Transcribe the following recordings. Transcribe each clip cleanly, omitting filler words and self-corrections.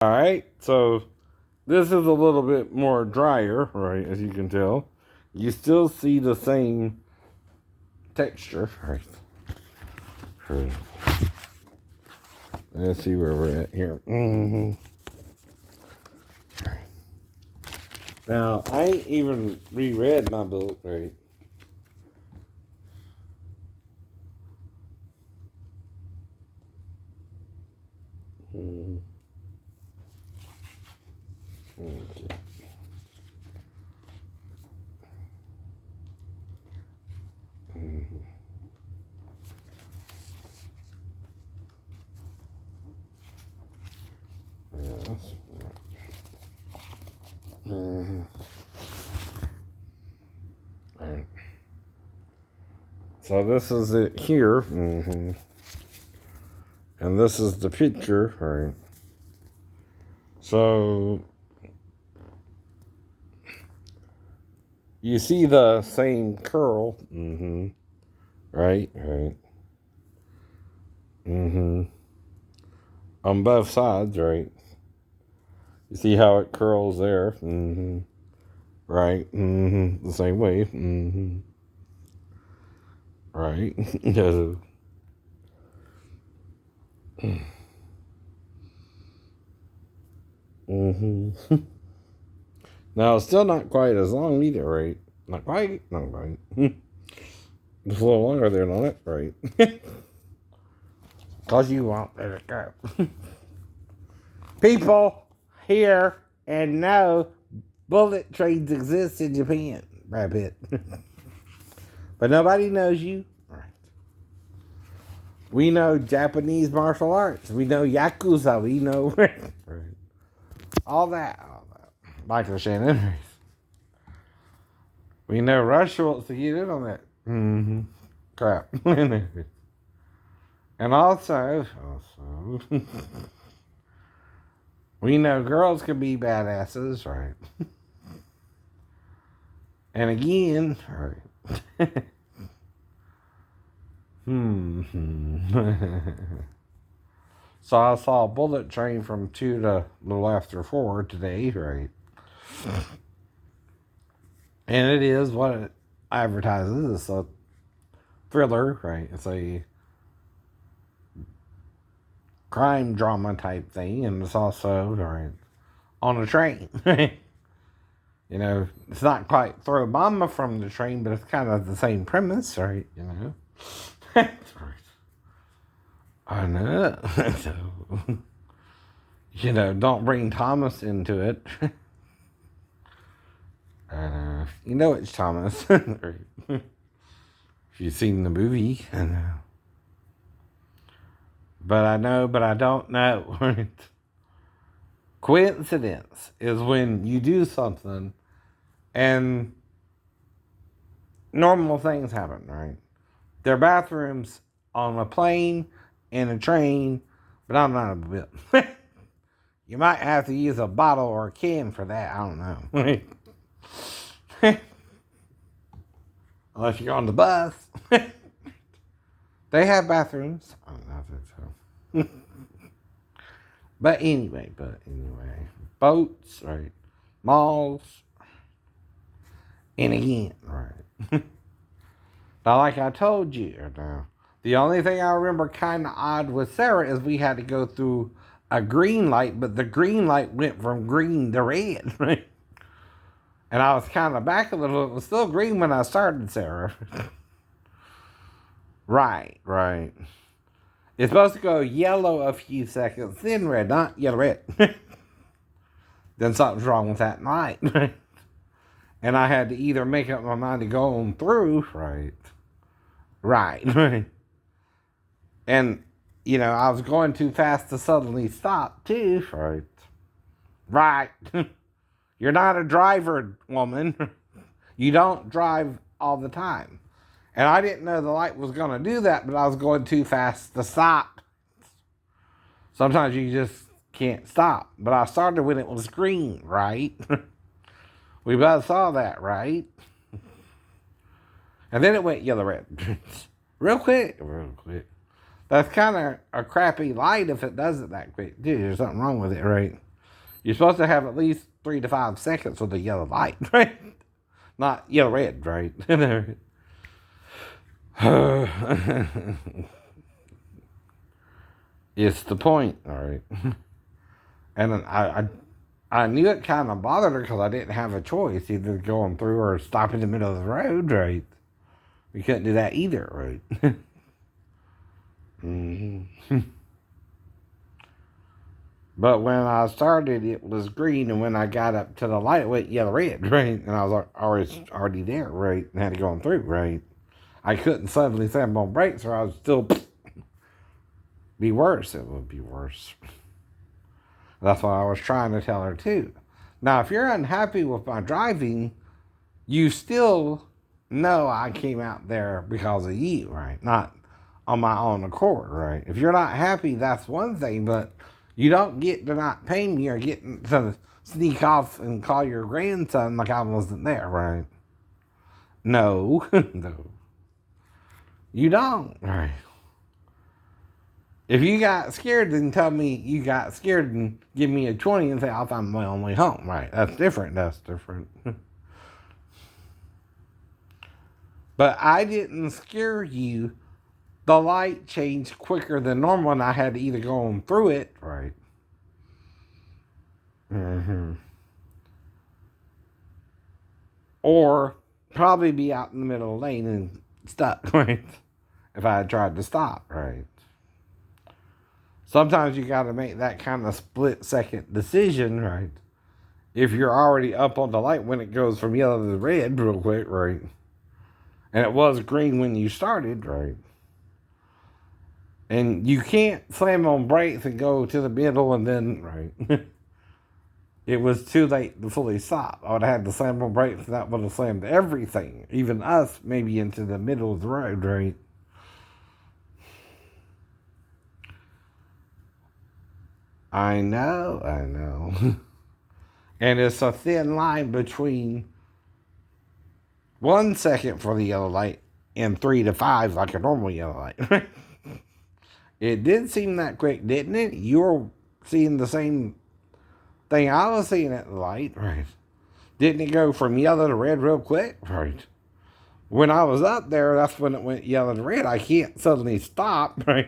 All right, so this is a little bit more drier, right? As you can tell, you still see the same texture, right? Right. Let's see where we're at here. Now, I ain't even reread my book, right? Mhm. Okay. Mhm. Yes. Mhm. All right. So this is it here, and this is the picture, right? So you see the same curl, right, right, on both sides, right? You see how it curls there, right, the same way, right. hmm Now it's still not quite as long either, right? Not quite, not quite. It's a little longer there on it, right? Cause you won't let it go. People hear and know bullet trains exist in Japan, Brad Pitt. But nobody knows you. We know Japanese martial arts. We know Yakuza. We know all that. All that. Michael Shannon. We know Russia wants to get in on that. Crap. And also, we know girls can be badasses, right? And again, right. So I saw a bullet train from 2 to a little after 4 today, right? And it is what it advertises. It's a thriller, right? It's a crime drama type thing, and it's also, right, on a train. You know, it's not quite throw mama from the train, but it's kind of the same premise, right? You know? I know. So, you know, don't bring Thomas into it. You know it's Thomas. If you've seen the movie. But I know, but I don't know. Coincidence is when you do something and normal things happen, right? There are bathrooms on a plane, in a train, but I'm not a bit. You might have to use a bottle or a can for that. I don't know. Unless you're on the bus. They have bathrooms. I don't think so. But anyway. Boats, right? Malls. And again, right? Now, like I told you, now, the only thing I remember kind of odd with Sarah is we had to go through a green light, but the green light went from green to red, right? And I was kind of back a little. It was still green when I started, Sarah. Right, right. It's supposed to go yellow a few seconds, then red, not yellow red. Then something's wrong with that light. And I had to either make up my mind to go on through, right? Right. And, you know, I was going too fast to suddenly stop, too, right? Right. You're not a driver, woman. You don't drive all the time. And I didn't know the light was going to do that, but I was going too fast to stop. Sometimes you just can't stop. But I started when it was green, right? We both saw that, right? And then it went yellow red. Real quick. Real quick. That's kind of a crappy light if it does it that quick, too. There's something wrong with it, right? You're supposed to have at least 3 to 5 seconds with a yellow light, right? Not yellow red, right? It's the point, all right? And I knew it kind of bothered her because I didn't have a choice, either going through or stop in the middle of the road, right? We couldn't do that either, right? Mm-hmm. But when I started, it was green, and when I got up to the light, it went yellow red, right? And I was already there, right? And had to go through, right? I couldn't suddenly slam on brakes, or I would still be worse. It would be worse. That's what I was trying to tell her too. Now, if you're unhappy with my driving, you still know I came out there because of you, right? Not on my own accord, right? If you're not happy, that's one thing, but you don't get to not pay me or get to sneak off and call your grandson like I wasn't there, right? No, no. You don't, right? If you got scared, then tell me you got scared and give me a 20 and say, I'll find my own way home, right? That's different, But I didn't scare you. The light changed quicker than normal, and I had to either go on through it, right? Mm-hmm. Or probably be out in the middle of the lane and stuck, right? If I had tried to stop, right? Sometimes you got to make that kind of split-second decision, right? If you're already up on the light when it goes from yellow to red real quick, right? And it was green when you started, right? And you can't slam on brakes and go to the middle and then, right? It was too late to fully stop. I would have had to slam on brakes and that would have slammed everything, even us, maybe into the middle of the road, right? I know. And it's a thin line between 1 second for the yellow light and 3 to 5 like a normal yellow light. It did seem that quick, didn't it? You were seeing the same thing I was seeing at the light, right? Didn't it go from yellow to red real quick? Right. When I was up there, that's when it went yellow to red. I can't suddenly stop, right?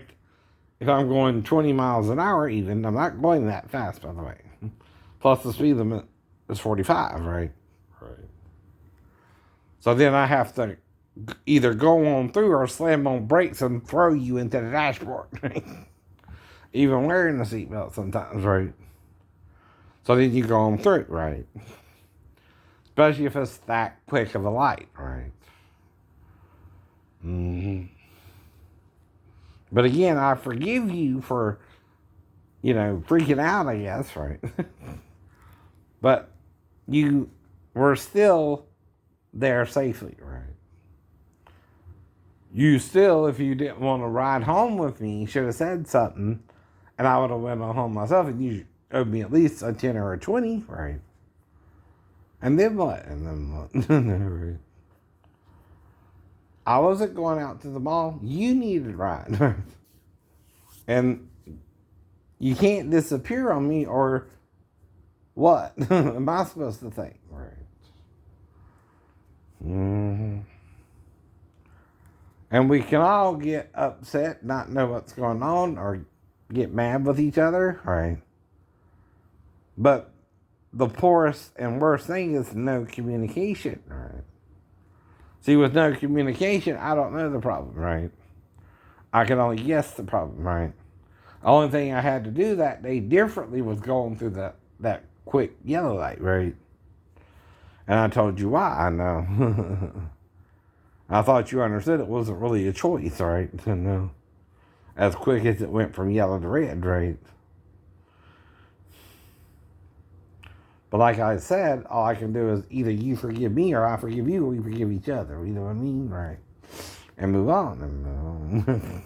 If I'm going 20 miles an hour even, I'm not going that fast, by the way. Plus the speed limit is 45, right? Right. So then I have to either go on through or slam on brakes and throw you into the dashboard. Right? Even wearing the seatbelt sometimes, right? So then you go on through, right? Especially if it's that quick of a light, right? Mm-hmm. But again, I forgive you for, freaking out, I guess, right? But you were still there safely, right? You still, if you didn't want to ride home with me, should have said something, and I would have went on home myself, and you owed me at least a 10 or a 20, right? And then what? Right? I wasn't going out to the mall. You needed a ride. And you can't disappear on me, or what am I supposed to think? Right. Mm-hmm. And we can all get upset, not know what's going on, or get mad with each other, right? But the poorest and worst thing is no communication, right? See, with no communication, I don't know the problem, right? I can only guess the problem, right? The only thing I had to do that day differently was going through that quick yellow light, right? And I told you why, I know. I thought you understood it wasn't really a choice, right? No. As quick as it went from yellow to red, right? But like I said, all I can do is either you forgive me or I forgive you, or we forgive each other. You know what I mean? Right. And move on.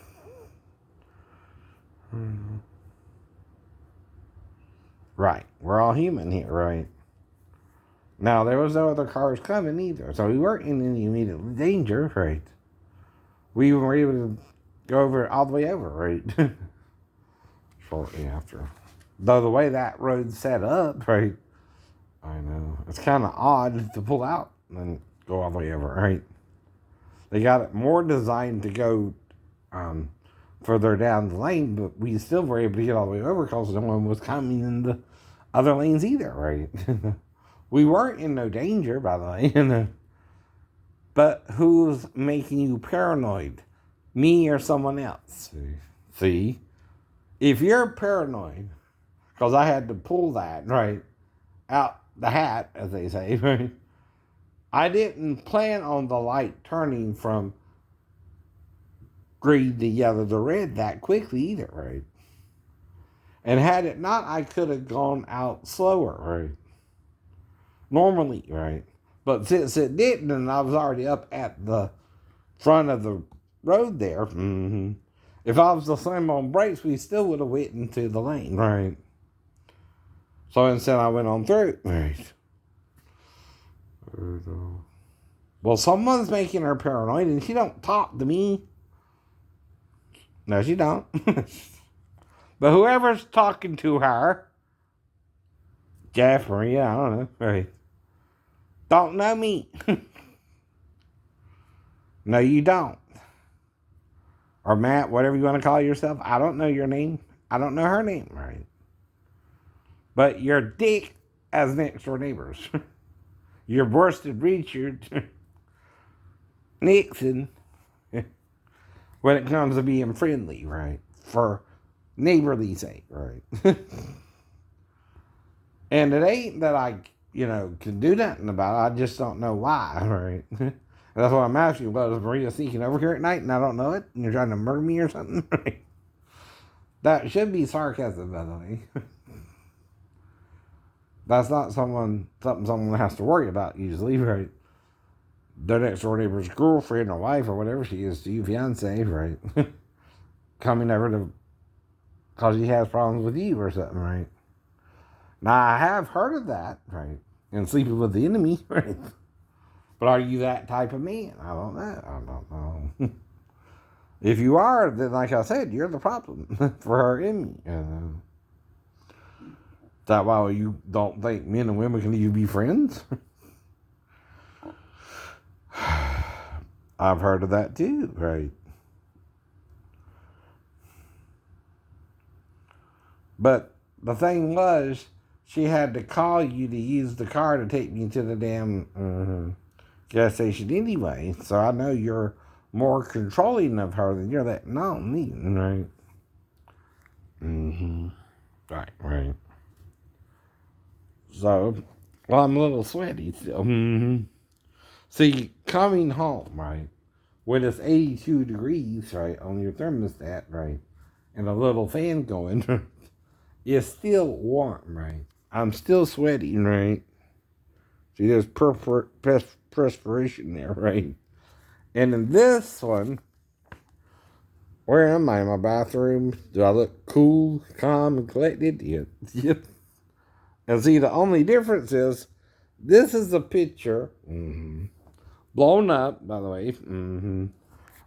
Right. We're all human here, right? Now, there was no other cars coming either, so we weren't in any immediate danger, right? We were able to go over all the way over, right? Shortly after. Though the way that road's set up, right? I know. It's kind of odd to pull out and go all the way over, right? They got it more designed to go further down the lane, but we still were able to get all the way over because no one was coming in the other lanes either, right? We weren't in no danger, by the way. But who's making you paranoid? Me or someone else? See? If you're paranoid, because I had to pull that, right, out the hat, as they say, right? I didn't plan on the light turning from green to yellow to red that quickly either, right? And had it not, I could have gone out slower, right? Normally, right? But since it didn't, and I was already up at the front of the road there, if I was to slam on brakes, we still would have went into the lane, right? So instead, I went on through, right? Well, someone's making her paranoid, and she don't talk to me. No, she don't. But whoever's talking to her, Jeff or yeah, I don't know, right? Don't know me. No, you don't. Or Matt, whatever you want to call yourself. I don't know your name. I don't know her name, right? But you're Dick as next door neighbors. You're Worsted Richard Nixon when it comes to being friendly, right? For neighborly sake, right? And it ain't that I, can do nothing about it. I just don't know why, right? That's what I'm asking you. Was Maria sneaking over here at night and I don't know it? And you're trying to murder me or something? Right? That should be sarcasm, by the way. That's not something someone has to worry about usually, right? Their next door neighbor's girlfriend or wife or whatever she is to you, fiance, right? Coming over to, because he has problems with you or something, right? Now, I have heard of that, right? And sleeping with the enemy, right? But are you that type of man? I don't know. If you are, then like I said, you're the problem for her and me. Is that why you don't think men and women can even be friends? I've heard of that too, right? But the thing was, she had to call you to use the car to take me to the damn gas station anyway. So I know you're more controlling of her than you're that. No, me, right? Right. So, well, I'm a little sweaty still. See, coming home, right, when it's 82 degrees, right, on your thermostat, right, and a little fan going, it's still warm, right? I'm still sweating, right? See, there's perspiration there, right? And in this one, where am I? In my bathroom? Do I look cool, calm, and collected? Yep. And see, the only difference is, this is a picture, blown up, by the way,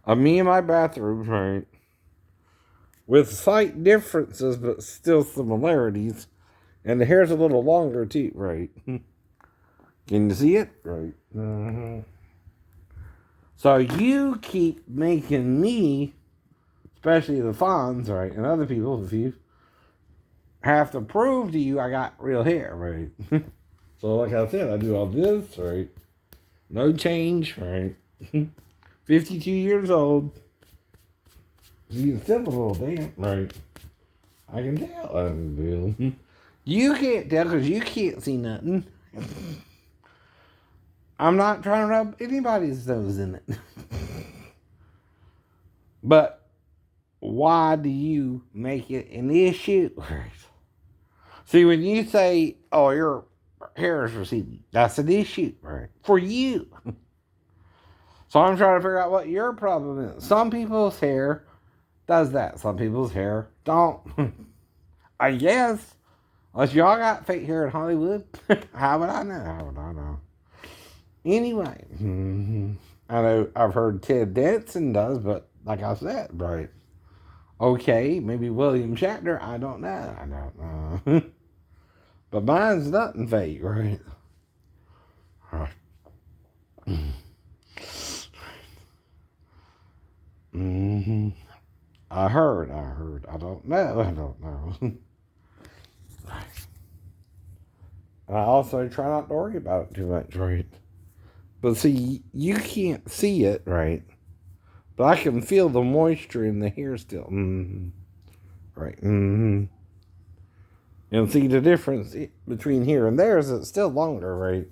of me in my bathroom, right? With slight differences, but still similarities. And the hair's a little longer, too, right? Can you see it? Right. So you keep making me, especially the Fonz, right, and other people, if you have to prove to you I got real hair, right? So like I said, I do all this, right? No change, right? 52 years old. She's still a little damp, right? I can tell. I will. You can't tell because you can't see nothing. I'm not trying to rub anybody's nose in it. But why do you make it an issue? See, when you say, oh, your hair is receding, that's an issue, right? For you. So I'm trying to figure out what your problem is. Some people's hair does that. Some people's hair don't. I guess. Unless y'all got fake hair in Hollywood. How would I know? Anyway. I know I've heard Ted Danson does, but like I said, right. Okay, maybe William Shatner. I don't know. I don't know. But mine's nothing fake, right? Right. Mm-hmm. I heard. I don't know. I don't know. And I also try not to worry about it too much, right? But see, you can't see it, right? But I can feel the moisture in the hair still. Mm-hmm. Right. Mm-hmm. And see the difference between here and there is it's still longer, right?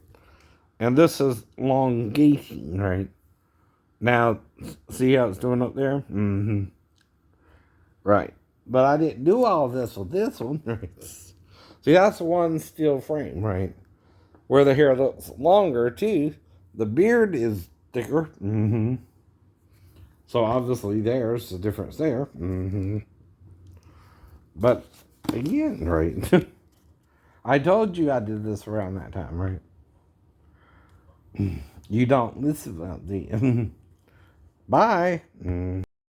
And this is elongation, right? Now, see how it's doing up there? Mm-hmm. Right. But I didn't do all this with this one. Right? See, that's one still frame, right? Where the hair looks longer, too. The beard is thicker. Mm-hmm. So obviously there's a difference there. Mm-hmm. But again, right? I told you I did this around that time, right? You don't listen about the. Bye.